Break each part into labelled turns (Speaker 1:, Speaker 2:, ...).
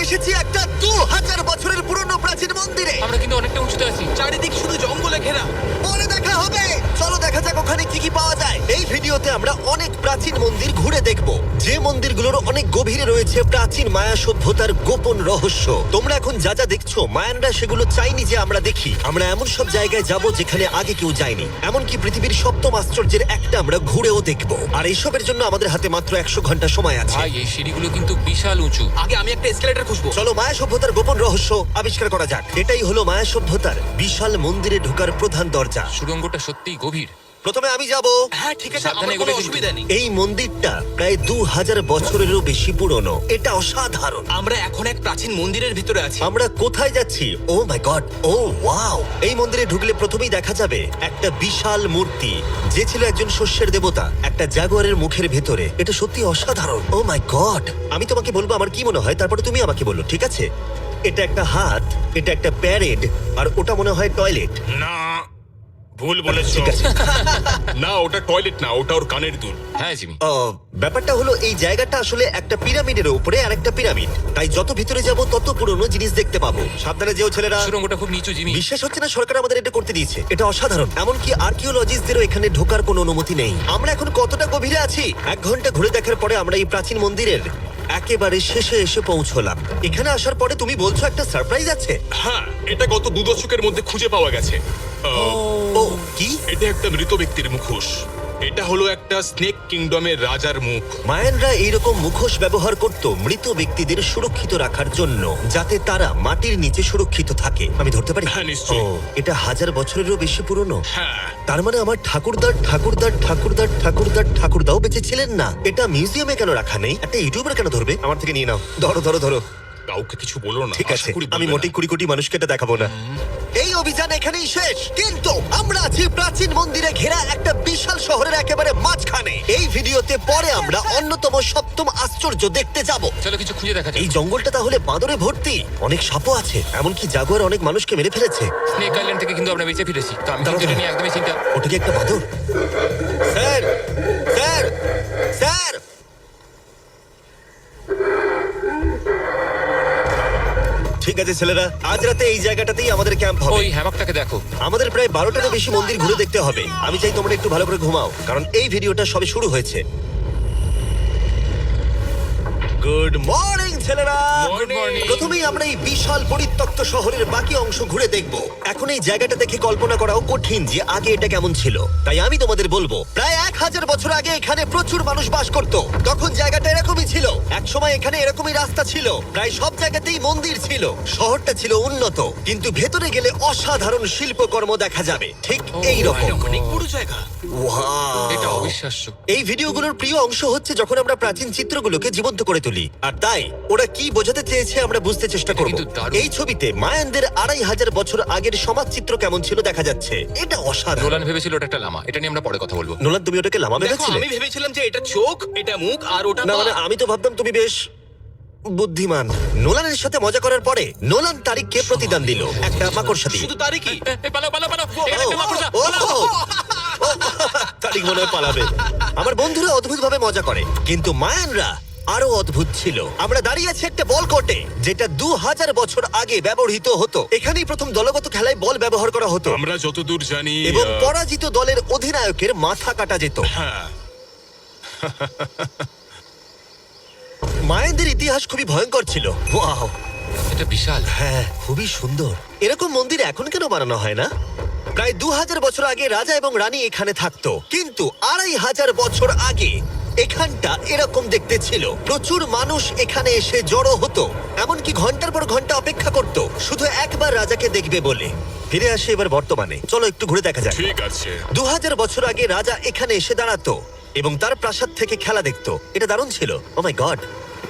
Speaker 1: এসেছি একটা 2000 বছরের পুরনো প্রাচীন মন্দিরে।
Speaker 2: আমরা কিন্তু অনেকটা উঁচুতে আছি।
Speaker 3: চারিদিক শুধু জঙ্গলে ঘেরা।
Speaker 1: পরে দেখা হবে। চলো দেখা যাক ওখানে কি কি পাওয়া যায়। এই ভিডিওতে আমরা অনেক প্রাচীন মন্দির ঘুরে দেখব, যে মন্দিরগুলোর অনেক গভীরে রয়েছে প্রাচীন মায়া সভ্যতার গোপন রহস্য। তোমরা এখন যা যা দেখছো, মায়ানরা সেগুলো চাইনি যে আমরা দেখি। আমরা এমন সব জায়গায় যাব যেখানে আগে কেউ যায়নি, এমনকি পৃথিবীর সপ্তম আশ্চর্যের একটা আমরা ঘুরেও দেখব। আর এইসবের জন্য আমাদের হাতে মাত্র 100 ঘন্টা সময় আছে।
Speaker 2: ভাই এই সিঁড়িগুলো কিন্তু বিশাল উঁচু।
Speaker 3: আগে আমি একটা এসকেলেটর খুঁজবো।
Speaker 1: চলো মায়া সভ্যতার গোপন রহস্য আবিষ্কার করা যাক। এটাই হলো মায়া সভ্যতার বিশাল মন্দিরে ঢোকার প্রধান দরজা।
Speaker 2: সুড়ঙ্গটা সত্যিই গভীর।
Speaker 1: প্রথমে আমি যাব।
Speaker 3: হ্যাঁ ঠিক আছে,
Speaker 2: সাবধানে
Speaker 3: আমার কোনো
Speaker 2: এগোবে কিন্তু।
Speaker 3: অসুবিধা নেই।
Speaker 1: এই মন্দিরটা প্রায় 2000 বছরেরও বেশি পুরনো। এটা অসাধারণ।
Speaker 3: আমরা এখন এক প্রাচীন মন্দিরের ভিতরে আছি।
Speaker 1: আমরা কোথায় যাচ্ছি? ও মাই গড, ও ওয়াও! এই মন্দিরে ঢুকলে প্রথমেই দেখা যাবে একটা বিশাল মূর্তি, যে ছিল একজন শস্যের দেবতা, একটা জাগুয়ারের মুখের ভেতরে। এটা সত্যি অসাধারণ। ও মাই গড! আমি তোমাকে বলবো আমার কি মনে হয়, তারপরে তুমি আমাকে বলো, ঠিক আছে? এটা একটা হাত, এটা একটা প্যারেড, আর ওটা মনে হয় টয়লেট।
Speaker 4: না, ভুল বলেছো।
Speaker 1: ঠিক আছে।
Speaker 4: না, ওটা টয়লেট না, ওটা ওর কানের দুল।
Speaker 2: হ্যাঁ জিমি।
Speaker 1: ব্যাপারটা হলো এই জায়গাটা আসলে একটা পিরামিডের উপরে আর একটা পিরামিড, তাই যত ভিতরে যাব তত পুরনো জিনিস দেখতে পাবো। সাবধানে যেও ছেলেরা।
Speaker 2: সুড়ঙ্গটা খুব নিচু জিমি।
Speaker 1: বিশ্বাস হচ্ছে না সরকার আমাদের এটা করতে দিয়েছে। এটা অসাধারণ। এমনকি আর্কিওলজিস্টদেরও এখানে ঢোকার কোনো অনুমতি নেই। আমরা এখন কতটা গভীরে আছি? 1 ঘন্টা ঘুরে দেখার পরে আমরা এই প্রাচীন মন্দিরের একেবারে শেষে এসে পৌঁছলাম। এখানে আসার পরে তুমি বলছো একটা সারপ্রাইজ আছে।
Speaker 4: হ্যাঁ, এটা গত 2 দশকের মধ্যে খুঁজে পাওয়া গেছে।
Speaker 1: ও কি?
Speaker 4: এটা একটা মৃত ব্যক্তির মুখোশ। এটা হলো একটা স্নেক কিংডমের রাজার মুখ।
Speaker 1: মায়ানরা এইরকম মুখোশ ব্যবহার করত মৃত ব্যক্তিদের সুরক্ষিত রাখার জন্য, যাতে তারা মাটির নিচে সুরক্ষিত থাকে। আমি ধরতে পারি?
Speaker 4: হ্যাঁ, নিশ্চয়ই।
Speaker 1: ও, এটা 1000 বছরেরও বেশি পুরনো।
Speaker 4: হ্যাঁ,
Speaker 1: তার মানে আমার ঠাকুরদাও বেঁচে ছিলেন না। এটা মিউজিয়ামে কেন রাখা নেই? একটা ইউটিউবার কেন ধরবে? আমার থেকে নিয়ে নাও। ধরো।
Speaker 4: কাউকে কিছু বলো না।
Speaker 1: ঠিক
Speaker 4: আশা
Speaker 1: আছে,
Speaker 4: করি
Speaker 1: আমি
Speaker 4: বলবে
Speaker 1: মোটেই
Speaker 4: না।
Speaker 1: 20 কোটি মানুষকে এটা দেখাবো না। এই অভিযান এখানেই শেষ, কিন্তু আমরা আছি প্রাচীন মন্দিরে ঘেরা একটা বিশাল শহরের একেবারে মাঝখানে। এই ভিডিওতে পরে আমরা অন্যতম সপ্তম আশ্চর্য দেখতে যাব।
Speaker 2: চলো কিছু খুঁজে দেখা
Speaker 1: এই
Speaker 2: যাক।
Speaker 1: জঙ্গলটা তাহলে বাঁদরে ভর্তি, অনেক সাপও আছে, এমনকি জাগুয়ার অনেক মানুষকে মেরে ফেলেছে।
Speaker 2: স্নেক আইল্যান্ড থেকে কিন্তু আমরা বেঁচে ফিরেছি, তো আমি কিন্তু এটা নিয়ে একদমই চিন্তা।
Speaker 1: ওটা কি একটা বাঁদর? Sir, sir, sir! ঠিক আছে ছেলেরা, আজ রাতে এই জায়গাটাতেই আমাদের ক্যাম্প হবে।
Speaker 2: ওই হ্যামাকটাকে দেখো।
Speaker 1: আমাদের প্রায় 12টারও বেশি মন্দির ঘুরে দেখতে হবে। আমি চাই তোমরা একটু ভালো করে ঘুমাও, কারণ এই ভিডিওটা সবে শুরু হয়েছে। গুড মর্নিং ছেলেরা।
Speaker 2: Good morning.
Speaker 1: প্রথমেই আমরা এই বিশাল পরিত্যক্ত শহরের বাকি অংশ ঘুরে দেখব। এখন এই জায়গাটা দেখে কল্পনা করাও কঠিন যে আগে এটা কেমন ছিল, তাই আমি তোমাদের বলবো প্রায় 1000 বছর আগে এখানে প্রচুর মানুষ বাস করত। তখন জায়গাটা এরকমই ছিল। এক সময় এখানে এরকমই রাস্তা ছিল, প্রায় সব জায়গাতেই মন্দির ছিল। শহরটা ছিল উন্নত, কিন্তু ভেতরে গেলে অসাধারণ শিল্পকর্ম দেখা যাবে, ঠিক এই রকম।
Speaker 3: এটা অনেক বড় জায়গা।
Speaker 2: এটা অবিশ্বাস্য।
Speaker 1: এই ভিডিওগুলোর প্রিয় অংশ হচ্ছে যখন আমরা প্রাচীন চিত্রগুলোকে জীবন্ত করে তুলি, আর তাই ওরা কি বোঝাতে চেয়েছে আমরা বুঝতে চেষ্টা করব।
Speaker 2: কিন্তু দারুণ।
Speaker 1: এই ছবিতে মায়ানদের 2500 বছর আগের সমাজ চিত্র কেমন ছিল দেখা যাচ্ছে। এটা অসাধারণ।
Speaker 2: নোলান ভেবেছিল ওটা একটা লামা। এটা নিয়ে আমরা পরে কথা বলবো।
Speaker 1: নোলান, তুমি ওটাকে লামা
Speaker 3: দেখো,
Speaker 1: ভেবেছিলে?
Speaker 3: আমি ভেবেছিলাম যে এটা চোখ, এটা মুখ, আর ওটা
Speaker 1: না
Speaker 3: পা।
Speaker 1: মানে আমি তো ভাবতাম তুমি বেশ বুদ্ধিমান। নোলানের সাথে মজা করার পরে নোলান তারিখকে প্রতিদান দিল একটা মাকড়সা দিয়ে।
Speaker 3: শুধু তারই কি?
Speaker 2: পালাও। এখানে একটা মাকড়সা,
Speaker 1: ও,
Speaker 2: পালাও।
Speaker 1: ও, তারিখ মনে হয় পালাবে। আমার বন্ধুরা অদ্ভুত ভাবে মজা করে, কিন্তু মায়ানরা আরো অদ্ভুত ছিল। আমরা দাঁড়িয়ে আছি একটা বল কোর্টে, যেটা 2000 বছর আগে ব্যবহৃত হতো। এখানেই প্রথম দলগত খেলায় বল ব্যবহার করা হতো,
Speaker 4: আমরা যতদূর জানি
Speaker 1: এবং পরাজিত দলের অধিনায়কের মাথা কাটা যেত।
Speaker 4: হ্যাঁ,
Speaker 1: মায়ানদের ইতিহাস খুবই ভয়ঙ্কর ছিল। ওয়াও,
Speaker 2: এটা বিশাল।
Speaker 1: হ্যাঁ, খুবই সুন্দর। এরকম মন্দির এখন কেন বানানো হয় না? প্রায় 2000 বছর আগে রাজা এবং রানী এখানে থাকতো, কিন্তু 2500 বছর আগে এখানটা এরকম দেখতে ছিল। প্রচুর মানুষ এখানে এসে জড়ো হতো, এমনকি ঘন্টার পর ঘন্টা অপেক্ষা করত শুধু একবার রাজাকে দেখবে বলে। ফিরে আসে এবার বর্তমানে, চলো একটু ঘুরে দেখা যাক।
Speaker 4: ঠিক আছে।
Speaker 1: 2000 বছর আগে রাজা এখানে এসে দাঁড়াতো এবং তার প্রাসাদ থেকে খেলা দেখতো। এটা দারুণ ছিল। ও মাই গড,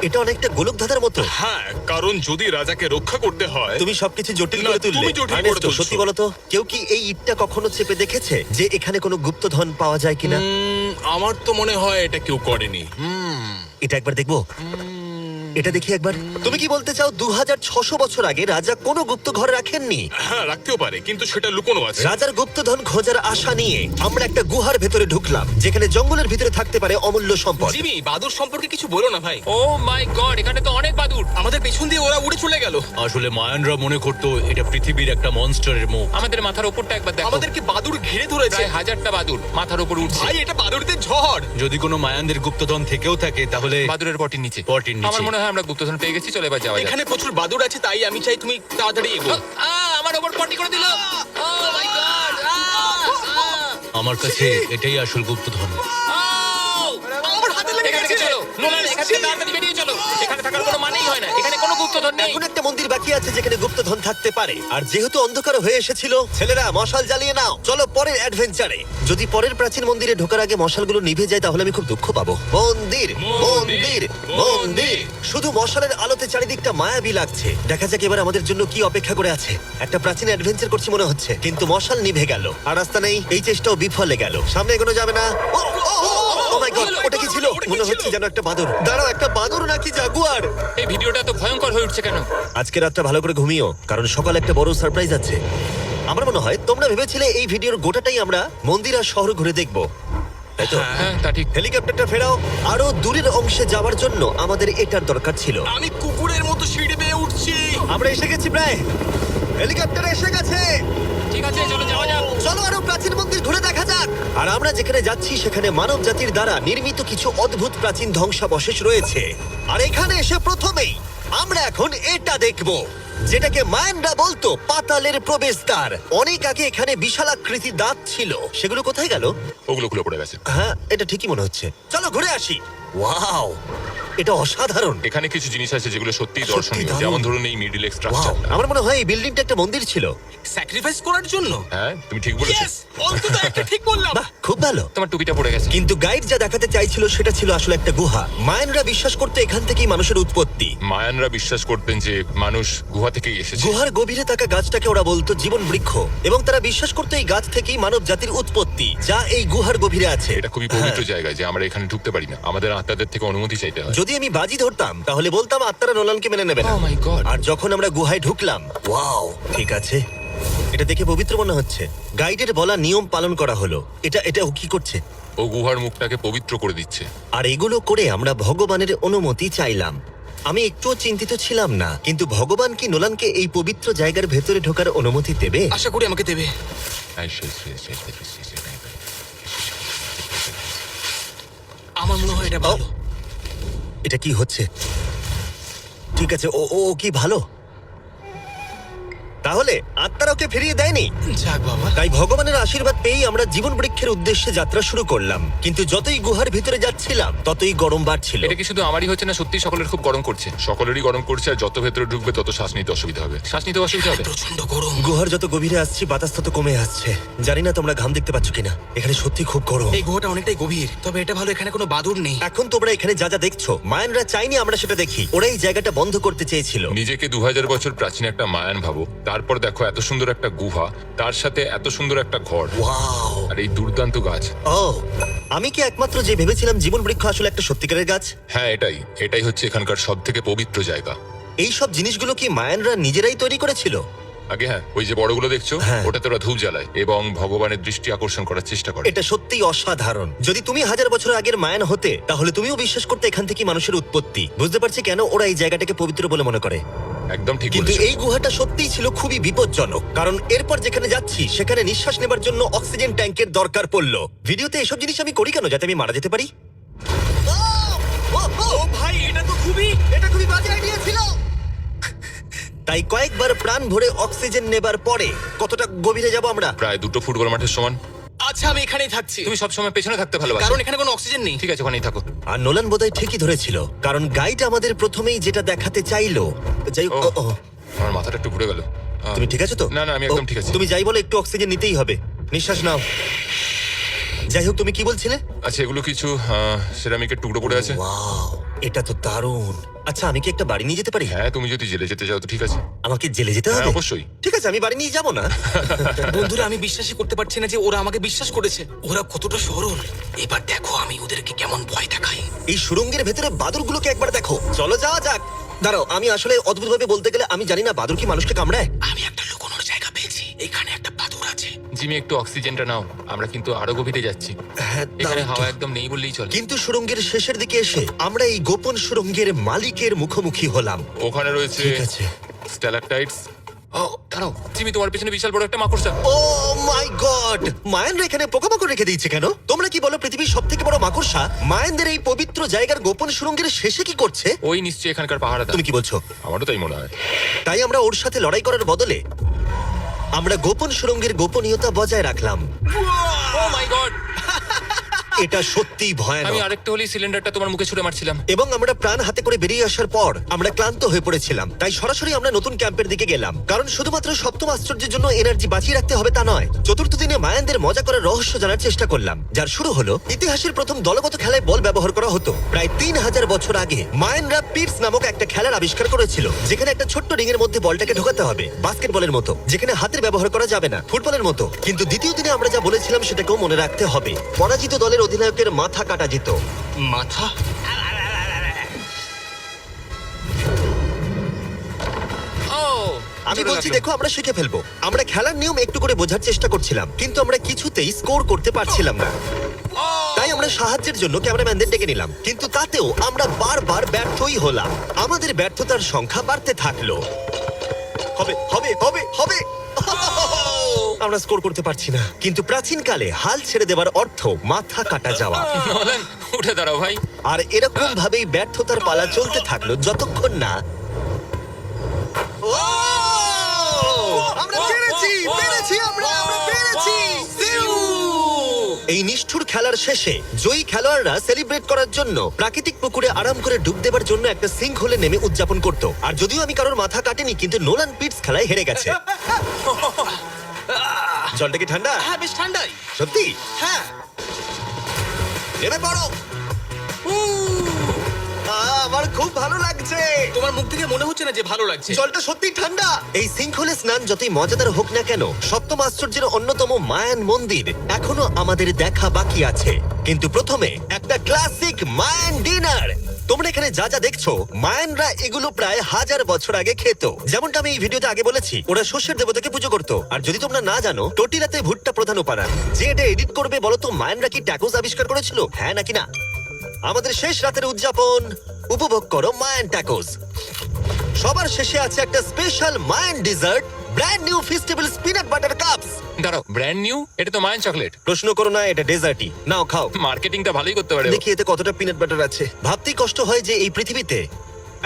Speaker 1: এটা অনেকটা গোলকধাঁধার মতো।
Speaker 4: হ্যাঁ, কারণ যদি রাজাকে রক্ষা করতে হয়।
Speaker 1: তুমি সবকিছু জটিল
Speaker 4: না,
Speaker 1: করে তুললে।
Speaker 4: তুমি জটিল করে
Speaker 1: আর্নেস্টো,
Speaker 4: তুলছো।
Speaker 1: সত্যি বলো তো, কেউ কি এই ইটটা কখনো চেপে দেখেছে যে এখানে কোনো গুপ্তধন পাওয়া যায় কিনা?
Speaker 4: আমার তো মনে হয় এটা কেউ করেনি।
Speaker 1: এটা একবার দেখবো। এটা দেখি একবার। তুমি কি বলতে চাও 2600 বছর আগে রাজা কোনো গুপ্ত ঘরে রাখেননি?
Speaker 4: হ্যাঁ, রাখতেও পারে, কিন্তু সেটা লুকোনো আছে।
Speaker 1: রাজার গুপ্তধন খোঁজার আশা নিয়ে আমরা একটা গুহার ভেতরে ঢুকলাম, যেখানে জঙ্গলের ভিতরে থাকতে পারে অমূল্য সম্পদ।
Speaker 3: জিমি, বাদুর সম্পর্কে কিছু বলো না ভাই।
Speaker 2: ও মাই গড, এখানে তো অনেক বাদুড়।
Speaker 3: আমাদের পেছন দিয়ে ওরা উড়ে চলে গেল।
Speaker 5: আসলে মায়ানরা মনে করতো এটা পৃথিবীর একটা মনস্টারের মুখ।
Speaker 2: আমাদের মাথার ওপরটা একবার দেখো,
Speaker 3: আমাদেরকে বাদুড় ঘিরে ধরেছে।
Speaker 2: প্রায় 1000টা বাদুর মাথার ওপর উঠছে।
Speaker 3: ভাই এটা বাদুড়দের ঝড়।
Speaker 5: যদি কোনো মায়ানদের গুপ্তধন থেকেও থাকে তাহলে
Speaker 2: বাদুরের পটির নিচে।
Speaker 5: পটির নিচে।
Speaker 2: আমার মনে হয় আমরা গুপ্তধন পেয়ে গেছি, চলে এবার যাওয়া যাক।
Speaker 3: এখানে প্রচুর বাদুড় আছে, তাই আমি চাই তুমি তাড়াতাড়ি এগো।
Speaker 2: আমার ওপর পটি করে দিল। ও মাই গড!
Speaker 5: আমার কাছে এটাই আসল গুপ্তধন।
Speaker 3: আমার হাতে লেগে
Speaker 2: এখান থেকে
Speaker 3: গেছে।
Speaker 2: চলো, নোলান, এখান থেকে তাড়াতাড়ি বেরিয়ে চলো। এখানে থাকার কোনো মানেই হয় না, এখানে কোনো গুপ্তধন নেই।
Speaker 1: এখন একটা মন্দির বাকি আছে যেখানে গুপ্তধন থাকতে পারে, আর যেহেতু অন্ধকার হয়ে এসেছিল, ছেলেরা মশাল জ্বালিয়ে নাও। চলো পরের অ্যাডভেঞ্চারে। যদি পরের প্রাচীন মন্দিরে ঢোকার আগে মশালগুলো নিভে যায় তাহলে আমি খুব দুঃখ পাবো। মন্দির মন্দির মন্দির, শুধু মশালের আলোতে চারিদিকটা মায়াবী লাগছে। দেখা যাক এবার আমাদের জন্য কি অপেক্ষা করে আছে। একটা প্রাচীন অ্যাডভেঞ্চার করছি মনে হচ্ছে, কিন্তু মশাল নিভে গেল আর রাস্তা নেই। এই চেষ্টাও বিফলে গেল। সামনে এগোনো যাবে না। ও মাই গড, ওটা কি ছিল? মনে হচ্ছে যেন একটা বাদুড়। দাঁড়াও, একটা বাদুড় নাকি জাগুয়ার?
Speaker 2: এই ভিডিওটা তো ভয়ঙ্কর হয়ে উঠছে কেন?
Speaker 1: আজকে রাতটা ভালো করে ঘুমিও, কারণ সকালে একটা বড় সারপ্রাইজ আছে। আমার মনে হয় তোমরা ভেবেছিলে এই ভিডিওর গোটাটাই আমরা মন্দির আর শহর ঘুরে দেখব, তাই তো?
Speaker 2: হ্যাঁ, তা ঠিক।
Speaker 1: হেলিকপ্টারটা ফেরাও। আরো দূরের অংশে যাওয়ার জন্য আমাদের এটার দরকার ছিল।
Speaker 3: আমি কুকুরের মতো সিঁড়ি বেয়ে উঠছি।
Speaker 1: আমরা এসে গেছি প্রায়। হেলিকপ্টার এসে গেছে।
Speaker 2: ঠিক আছে, চলো যাওয়া যাক।
Speaker 1: চলো আরো প্রাচীন মন্দির ঘুরে দেখা যাক। আর আমরা যেখানে যাচ্ছি সেখানে মানব জাতির দ্বারা নির্মিত কিছু অদ্ভুত প্রাচীন ধ্বংসাবশেষ রয়েছে। আর এখানে এসে প্রথমেই আমরা এখন এটা দেখব, যেটাকে মায়ানরা বলতো পাতালের প্রবেশদ্বার। অনেক আগে এখানে বিশালাকৃতির দাঁত ছিল, সেগুলো কোথায় গেল?
Speaker 2: ওগুলো খুলে পড়ে গেছে।
Speaker 1: হ্যাঁ, এটা ঠিকই মনে হচ্ছে। চলো ঘুরে আসি। ওয়াও, এটা অসাধারণ।
Speaker 2: এখানে কিছু জিনিস আছে যেগুলো সত্যিই
Speaker 1: সত্যি
Speaker 2: দর্শনীয়,
Speaker 1: দারুণ।
Speaker 2: যেমন ধরুন এই মিডিল
Speaker 1: ওয়াও,
Speaker 2: স্ট্রাকচারটা।
Speaker 1: আমার মনে হয় এই বিল্ডিংটা একটা মন্দির ছিল।
Speaker 3: স্যাক্রিফাইস করার জন্য।
Speaker 2: হ্যাঁ, তুমি ঠিক বলেছো।
Speaker 3: ইয়েস, অন্তত একটা ঠিক বললাম।
Speaker 1: বাহ, খুব ভালো।
Speaker 2: তোমার টুপিটা পড়ে গেছে।
Speaker 1: কিন্তু গাইড যা দেখাতে চাইছিল সেটা ছিল আসলে একটা গুহা। মায়ানরা বিশ্বাস করতে এখান থেকেই মানুষের উৎপত্তি।
Speaker 2: মায়ানরা বিশ্বাস করতেন যে মানুষ গুহা থেকেই এসেছে।
Speaker 1: গুহার গভীরে থাকা গাছটাকে ওরা বলতো জীবন বৃক্ষ, এবং তারা বিশ্বাস করতো এই গাছ থেকেই মানব জাতির উৎপত্তি, যা এই গুহার গভীরে আছে।
Speaker 2: এটা খুবই পবিত্র জায়গা যে আমরা এখানে ঢুকতে পারি না, আমাদের আত্মাদের থেকে অনুমতি চাইতে হয়।
Speaker 1: যদি আমি বাজি ধরতাম তাহলে বলতাম আত্মারা নোলানকে মেনে নেবে না।
Speaker 2: Oh my God!
Speaker 1: আর যখন আমরা গুহায় ঢুকলাম, ওয়াও, ঠিক আছে, এটা দেখে পবিত্র মনে হচ্ছে। গাইডের বলা নিয়ম পালন করা হলো। এটা ও কি করছে?
Speaker 2: ও গুহার মুখটাকে পবিত্র করে দিচ্ছে।
Speaker 1: আর এগুলো করে আমরা ভগবানের অনুমতি চাইলাম। আমি একটুও চিন্তিত ছিলাম না, কিন্তু ভগবান কি নোলানকে এই পবিত্র জায়গার ভেতরে ঢোকার অনুমতি দেবে?
Speaker 3: আশা করি আমাকে দেবে। আমার মনে হয় এটা ভালো।
Speaker 1: এটা কি হচ্ছে? ঠিক আছে, ও ও ও কি ভালো? তাহলে আত্মারা ওকে ফিরিয়ে দেয়নি।
Speaker 3: যাক বাবা।
Speaker 1: তাই ভগবানের আশীর্বাদ পেয়েই আমরা জীবন বৃক্ষের উদ্দেশ্যে যাত্রা শুরু করলাম। কিন্তু যতই গুহার ভিতরে যাচ্ছিলাম ততই গরম বাড়ছিল।
Speaker 2: এটা কি শুধু আমারই হচ্ছে না, সত্যি সকলের খুব গরম করছে। সকলেরই গরম করছে, আর যত ভেতরে ঢুকবে তত শ্বাস নিতে অসুবিধা হবে। শ্বাস নিতে অসুবিধা হবে।
Speaker 3: প্রচন্ড গরম।
Speaker 1: গুহার যত গভীরে আসছি বাতাস তত কমে আসছে। জানি না তোমরা ঘাম দেখতে পাচ্ছ কিনা, এখানে সত্যি খুব গরম।
Speaker 3: এই গুহাটা অনেকটাই গভীর, তবে এটা ভালো এখানে কোনো বাদুড় নেই।
Speaker 1: এখন তোমরা এখানে যা যা দেখছো, মায়ানরা চাইনি আমরা সেটা দেখি। ওরা এই জায়গাটা বন্ধ করতে চেয়েছিল।
Speaker 2: নিজেকে 2000 বছর প্রাচীন একটা মায়ান ভাবো, তারপর দেখো এত সুন্দর একটা গুহা, তার সাথে এত সুন্দর একটা ঘর,
Speaker 1: ওয়াও,
Speaker 2: আর এই দুর্দান্ত গাছ।
Speaker 1: ও, আমি কি একমাত্র যে ভেবেছিলাম জীবন বৃক্ষ আসলে একটা সত্যিকারের গাছ?
Speaker 2: হ্যাঁ, এটাই হচ্ছে এখানকার সব থেকে পবিত্র জায়গা।
Speaker 1: এই সব জিনিসগুলো কি মায়ানরা নিজেরাই তৈরি করেছিল?
Speaker 2: আগে হ্যাঁ, ওই যে বড়গুলো দেখছো,
Speaker 1: হ্যাঁ।
Speaker 2: ওটাতে ওরা ধূপ জ্বালায় এবং ভগবানের দৃষ্টি আকর্ষণ করার চেষ্টা করে।
Speaker 1: এটা সত্যিই অসাধারণ। যদি তুমি 1000 বছর আগের মায়ান হতে তাহলে তুমিও বিশ্বাস করতে এখান থেকে মানুষের উৎপত্তি। বুঝতে পারছি কেন ওরা এই জায়গাটাকে পবিত্র বলে মনে করে।
Speaker 2: একদম ঠিক
Speaker 1: কিন্তু
Speaker 2: বলেছো।
Speaker 1: এই গুহাটা সত্যিই ছিল খুবই বিপজ্জনক, কারণ এরপর যেখানে যাচ্ছি সেখানে নিঃশ্বাস নেবার জন্য অক্সিজেন ট্যাঙ্কের দরকার পড়লো। ভিডিওতে এসব জিনিস আমি করি কেন? যাতে আমি মারা যেতে পারি?
Speaker 3: ও ভাই, এটা তো
Speaker 1: এটা খুবই বাজে আইডিয়া ছিল। তাই কয়েকবার প্রাণ ভরে অক্সিজেন নেবার পরে কতটা গভীরে যাব আমরা?
Speaker 2: প্রায় 2 ফুটবল মাঠের সমান।
Speaker 3: আচ্ছা, আমি এখানেই থাকছি।
Speaker 2: তুমি সবসময় পেছনে থাকতে ভালোবাসো।
Speaker 3: কারণ এখানে কোনো অক্সিজেন নেই।
Speaker 2: ঠিক আছে, ওখানেই থাকো।
Speaker 1: আর নোলান বোধহয় ঠিকই ধরেছিল, কারণ গাইড আমাদের প্রথমেই যেটা দেখাতে চাইলো। যাই হোক,
Speaker 2: ও, আমার মাথাটা একটু ঘুরে গেল।
Speaker 1: তুমি ঠিক আছো তো?
Speaker 2: না, আমি একদম ঠিক আছি।
Speaker 1: তুমি যাই বলো, একটু অক্সিজেন নিতেই হবে। নিঃশ্বাস নাও। যাই হোক, তুমি কি বলছিলে?
Speaker 2: আচ্ছা, এগুলো কিছু সিরামিকের টুকরো পড়ে আছে।
Speaker 1: ওয়াও, এটা তো দারুণ। আচ্ছা, আমি কি একটা বাড়ি নিয়ে যেতে পারি?
Speaker 2: হ্যাঁ, তুমি যদি জেলে যেতে চাও তো ঠিক আছে।
Speaker 1: আমাকে জেলে যেতে
Speaker 2: হ্যাঁ,
Speaker 1: হবে?
Speaker 2: অবশ্যই।
Speaker 1: ঠিক আছে, আমি বাড়ি নিয়ে যাবো না।
Speaker 3: বন্ধুরা, আমি বিশ্বাসই করতে পারছি না যে ওরা আমাকে বিশ্বাস করেছে। ওরা কতটা সরল। এবার দেখো আমি ওদেরকে কেমন ভয় দেখাই।
Speaker 1: এই সুড়ঙ্গের ভেতরে বাদুরগুলোকে একবার দেখো। চলো যাওয়া যাক। দাঁড়াও, আমি আসলে অদ্ভুতভাবে বলতে গেলে আমি জানি না বাদুর কি মানুষকে কামড়ায়।
Speaker 3: আমি একটা লুকোনোর জায়গা পেয়েছি। এখানে একটা বাদুড় আছে।
Speaker 2: জিমি একটু অক্সিজেনটা নাও, আমরা কিন্তু আরো গভীরে যাচ্ছি।
Speaker 1: হ্যাঁ,
Speaker 2: এখানে
Speaker 1: দাও
Speaker 2: হাওয়া
Speaker 1: একটু।
Speaker 2: একদম নেই বললেই চলে।
Speaker 1: কিন্তু সুড়ঙ্গের শেষের দিকে এসে আমরা এই গোপন সুড়ঙ্গের মালিকের মুখোমুখি হলাম।
Speaker 2: ওখানে রয়েছে
Speaker 1: ঠিক আছে।
Speaker 2: স্ট্যালাকটাইটস। ও দাঁড়াও, জিমি তোমার পেছনে বিশাল বড় একটা মাকড়সা।
Speaker 1: ও মাই গড, মায়ানরা এখানে পোকামাকড় রেখে দিয়েছে কেন? তোমরা কি বলো পৃথিবীর সব থেকে বড় মাকড়সা মায়ানদের এই পবিত্র জায়গার গোপন সুড়ঙ্গের শেষে কি করছে?
Speaker 2: ওই নিশ্চয়ই এখানকার পাহারাদার।
Speaker 1: তুমি কি বলছো?
Speaker 2: আমারও তাই মনে হয়।
Speaker 1: তাই আমরা ওর সাথে লড়াই করার বদলে আমরা গোপন সুড়ঙ্গের গোপনীয়তা বজায় রাখলাম।
Speaker 2: ও মাই গড,
Speaker 1: এটা সত্যি
Speaker 2: আমি
Speaker 1: ভয়ানক।
Speaker 2: আরেকটু হলেই সিলিন্ডারটা তোমার মুখে ছুঁড়ে মারছিলাম।
Speaker 1: এবং আমরা প্রাণ হাতে করে বেরিয়ে আসার পর আমরা ক্লান্ত হয়ে পড়েছিলাম, তাই সরাসরি আমরা নতুন ক্যাম্পের দিকে গেলাম। কারণ শুধুমাত্র সপ্তম আশ্চর্যের জন্য এনার্জি বাঁচিয়ে রাখতে হবে তা নয়। চতুর্থ দিনে মায়ানদের মজা করার রহস্য জানার চেষ্টা করলাম, যার শুরু হলো ইতিহাসের প্রথম দলগত খেলায় বল ব্যবহার করা হতো। প্রায় 3000 বছর আগে মায়ানরা পিটস নামক একটা খেলার আবিষ্কার করেছিল, যেখানে একটা ছোট্ট রিং এর মধ্যে বলটাকে ঢোকাতে হবে, বাস্কেটবলের মতো, যেখানে হাতের ব্যবহার করা যাবে না, ফুটবলের মতো। কিন্তু দ্বিতীয় দিনে আমরা যা বলেছিলাম সেটাকেও মনে রাখতে হবে। পরাজিত দলের অধিনায়কের মাথা কাটা যেত।
Speaker 3: মাথা?
Speaker 2: ও
Speaker 1: আমি
Speaker 2: জোরে
Speaker 1: বলছি
Speaker 2: লাগলো।
Speaker 1: দেখো, আমরা শিখে ফেলবো। আমরা খেলার নিয়ম একটু করে বোঝার চেষ্টা করছিলাম, কিন্তু আমরা কিছুতেই স্কোর করতে পারছিলাম না। তাই আমরা সাহায্যের জন্য ক্যামেরাম্যানদের ডেকে নিলাম, কিন্তু তাতেও আমরা বারবার ব্যর্থই হলাম। আমাদের ব্যর্থতার সংখ্যা বাড়তে থাকলো। হবে হবে হবে হবে আমরা স্কোর করতে পারছি না, কিন্তু প্রাচীনকালে হাল ছেড়ে দেওয়ার অর্থ মাথা কাটা যাওয়া।
Speaker 2: নোলান, উঠে দাঁড়াও ভাই।
Speaker 1: আর এরকম ভাবেই ব্যর্থতার পালা চলতে থাকলো যতক্ষণ না আমরা পেরেছি, পেরেছি, আমরা পেরেছি। এই নিষ্ঠুর খেলার শেষে জয়ী খেলোয়াড়রা সেলিব্রেট করার জন্য প্রাকৃতিক পুকুরে আরাম করে ডুব দেবার জন্য একটা সিঙ্ক হোলে নেমে উদযাপন করত। আর যদিও আমি কারোর মাথা কাটেনি, কিন্তু নোলান পিটস খেলায় হেরে গেছে। জলটা কি ঠান্ডা?
Speaker 3: হ্যাঁ, বেশ ঠান্ডাই।
Speaker 1: সত্যি?
Speaker 3: হ্যাঁ।
Speaker 1: নেমে পড়ো। আমার খুব ভালো লাগছে।
Speaker 3: তোমার মুখ থেকে মনে হচ্ছে না যে ভালো লাগছে।
Speaker 1: জলটা সত্যি ঠান্ডা। এই সিঙ্কহোলে স্নান যতই মজাদার হোক না কেন, সপ্তম আশ্চর্যের অন্যতম মায়ান মন্দির এখনো আমাদের দেখা বাকি আছে। কিন্তু প্রথমে একটা ক্লাসিক মায়ান ডিনার। তোমরা এখানে যা যা দেখছো, মায়ানরা এগুলো প্রায় 1000 বছর আগে খেত। যেমনটা আমি এই ভিডিওতে আগে বলেছি, ওরা শস্যের দেবতাকে পুজো করত। আর যদি তোমরা না জানো, টোটিলাতে ভুট্টা প্রধান উপাদান। যে এটা এডিট করবে বলো তো, মায়ানরা কি ট্যাকোস আবিষ্কার করেছিল? হ্যাঁ নাকি না? আমাদের শেষ রাতের উদযাপন উপভোগ করো মায়ান ট্যাকোস। সবার শেষে আছে একটা special Mayan dessert, brand new festival peanut butter cups.
Speaker 2: দাঁড়াও, ব্র্যান্ড নিউ? এটা তো মায়ান চকলেট।
Speaker 1: প্রশ্ন করো না, এটা ডেজার্টই। নাও খাও।
Speaker 2: মার্কেটিংটা ভালোই করতে পারে ও।
Speaker 1: দেখি এতে কতটা পিনাট বাটার আছে। ভাবতেই কষ্ট হয় যে এই পৃথিবীতে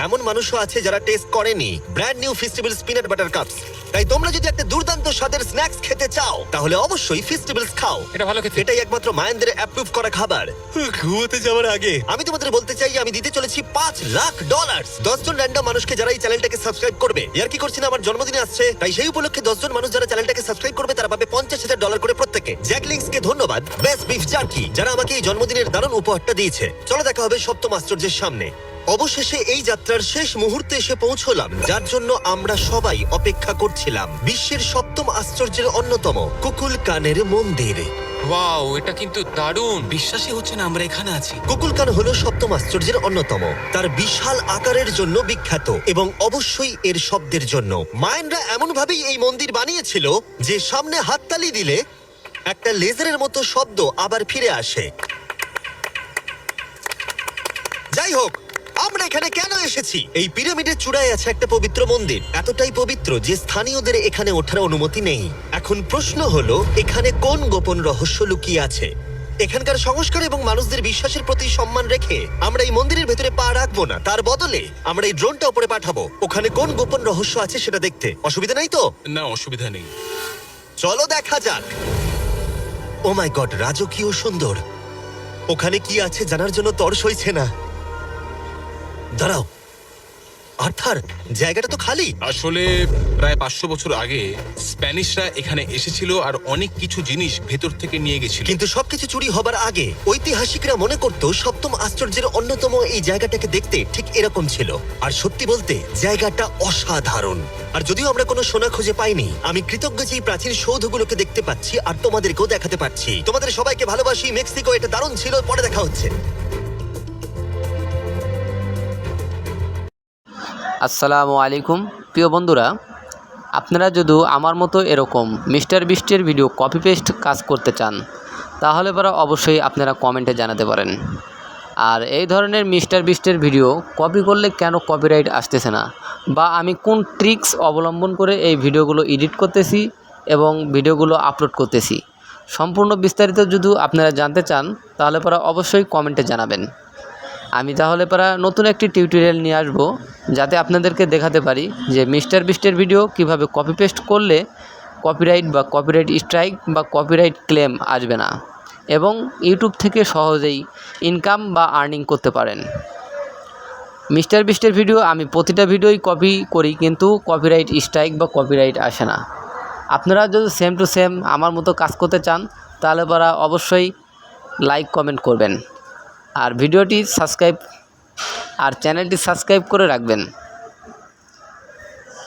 Speaker 1: এমন মানুষও আছে যারা টেস্ট করেনি brand new festivals peanut butter cups. তাই তোমরা যদি একটা দুর্দান্ত স্বাদের স্ন্যাক্স খেতে চাও, তাহলে অবশ্যই ফেস্টিভ্যালস খাও।
Speaker 2: এটা ভালো খেতে।
Speaker 1: এটাই একমাত্র মায়ানদের অ্যাপ্রুভ করা খাবার। ঘুমোতে যাওয়ার আগে আমি তোমাদের বলতে চাই, আমি দিতে চলেছি $5 লাখ। 10 জন র্যান্ডম মানুষকে যারা এই চ্যানেলটাকে সাবস্ক্রাইব করবে। ইয়ার কি করছি না, আমার জন্মদিনে আসছে, তাই সেই উপলক্ষে 10 জন মানুষ যারা চ্যানেলটাকে সাবস্ক্রাইব করবে তারা পাবে $50,000 করে প্রত্যেকে। জ্যাক লিংকসকে ধন্যবাদ, বেস্ট বিফ জার্কি, যারা আমাকে এই জন্মদিনের দারুণ উপহারটা দিয়েছে। চলো দেখা হবে সপ্তম আশ্চর্যের সামনে। অবশেষে এই যাত্রার শেষ মুহূর্তে এসে পৌঁছলাম, যার জন্য আমরা সবাই অপেক্ষা করছিলাম। বিশ্বের সপ্তম আশ্চর্যের অন্যতম কুকুলকানের মন্দির।
Speaker 2: ওয়াও, এটা কিন্তু দারুণ।
Speaker 3: বিশ্বাসই হচ্ছে না আমরা এখানে আছি।
Speaker 1: কুকুলকান হলো সপ্তম আশ্চর্যের অন্যতম। তার বিশাল আকারের জন্য বিখ্যাত এবং অবশ্যই এর শব্দের জন্য। মায়ানরা এমন ভাবেই এই মন্দির বানিয়েছিল যে সামনে হাততালি দিলে একটা লেজারের মতো শব্দ আবার ফিরে আসে। যাই হোক, আমরা এখানে কেন এসেছি? এই পিরামিডের চূড়ায় আছে একটা পবিত্র মন্দির, এতটাই পবিত্র যে স্থানীয়দের এখানে ওঠার অনুমতি নেই। এখন প্রশ্ন হলো, এখানে কোন গোপন রহস্য লুকিয়ে আছে? এখানকার সংস্কার এবং মানুষদের বিশ্বাসের প্রতি সম্মান রেখে আমরা এই মন্দিরের ভেতরে পা রাখবো না। তার বদলে আমরা এই ড্রোনটা উপরে পাঠাবো ওখানে কোন গোপন রহস্য আছে সেটা দেখতে। অসুবিধা নাই তো?
Speaker 4: না, অসুবিধা নেই।
Speaker 1: চলো দেখা যাক। ও মাই গড, রাজকীয় সুন্দর। ওখানে কি আছে জানার জন্য তর সইছে না। দাঁড়াও, আর্থার, জায়গাটা তো খালি।
Speaker 4: আসলে প্রায় 500 বছর আগে স্প্যানিশরা এখানে এসেছিল আর অনেক কিছু জিনিস ভেতর থেকে নিয়ে গেছিল।
Speaker 1: কিন্তু সবকিছু চুরি হবার আগে ঐতিহাসিকরা মনে করত সপ্তম আশ্চর্যের অন্যতম এই জায়গাটাকে দেখতে ঠিক এরকম ছিল। আর সত্যি বলতে জায়গাটা অসাধারণ। আর যদিও আমরা কোনো সোনা খুঁজে পাইনি, আমি কৃতজ্ঞ যে এই প্রাচীন সৌধগুলোকে দেখতে পাচ্ছি আর তোমাদেরকেও দেখাতে পাচ্ছি। তোমাদের সবাইকে ভালোবাসি। মেক্সিকো, এটা দারুণ ছিল। পরে দেখা হচ্ছে।
Speaker 6: আসসালামু আলাইকুম প্রিয় বন্ধুরা, আপনারা যদি আমার মতো এরকম মিস্টার বিস্টের ভিডিও কপি পেস্ট কাজ করতে চান তাহলে পরে অবশ্যই আপনারা কমেন্টে জানাতে পারেন। আর এই ধরনের মিস্টার বিস্টের ভিডিও কপি করলে কেন কপিরাইট আসতেছে না, বা আমি কোন ট্রিক্স অবলম্বন করে এই ভিডিওগুলো এডিট করতেছি এবং ভিডিওগুলো আপলোড করতেছি, সম্পূর্ণ বিস্তারিত যদি আপনারা জানতে চান তাহলে পরে অবশ্যই কমেন্টে জানাবেন। আমি তাহলে পরে নতুন একটি টিউটোরিয়াল নিয়ে আসবো, যাতে আপনাদেরকে দেখাতে পারি যে মিস্টার বিস্টের ভিডিও কিভাবে কপি পেস্ট করলে কপিরাইট বা কপিরাইট স্ট্রাইক বা কপিরাইট ক্লেম আসবে না এবং ইউটিউব থেকে সহজেই ইনকাম বা আর্নিং করতে পারেন। মিস্টার বিস্টের ভিডিও আমি প্রতিটা ভিডিওই কপি করি, কিন্তু কপিরাইট স্ট্রাইক বা কপিরাইট আসে না। আপনারা যদি সেম টু সেম আমার মতো কাজ করতে চান তাহলে পরে অবশ্যই লাইক কমেন্ট করবেন আর ভিডিওটি সাবস্ক্রাইব আর চ্যানেলটি সাবস্ক্রাইব করে রাখবেন।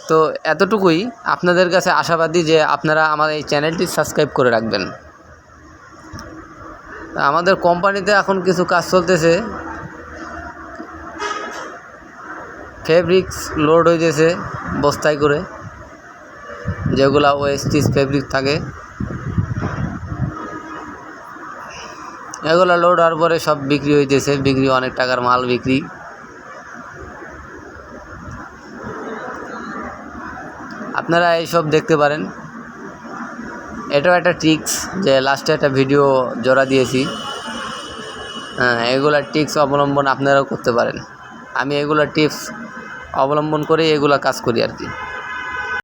Speaker 6: তো এতটুকুই, আপনাদের কাছে আশাবাদী যে আপনারা আমার এই চ্যানেলটি সাবস্ক্রাইব করে রাখবেন। আমাদের কোম্পানিতে এখন কিছু কাজ চলতেছে, ফেব্রিক্স লোড হইতেছে বস্তায় করে, যেগুলা ওয়েস্টিজ ফেব্রিক থাকে, এগুলো লোড হওয়ার পরে সব বিক্রি হইতেছে, বিক্রি অনেক টাকার মাল বিক্রি। আপনারা এইসব দেখতে পারেন। এটাও একটা ট্রিক্স যে লাস্টে একটা ভিডিও জোড়া দিয়েছি, এগুলা ট্রিক্স অবলম্বন আপনারাও করতে পারেন। আমি এগুলা টিপস অবলম্বন করে এগুলা কাজ করি আর কি।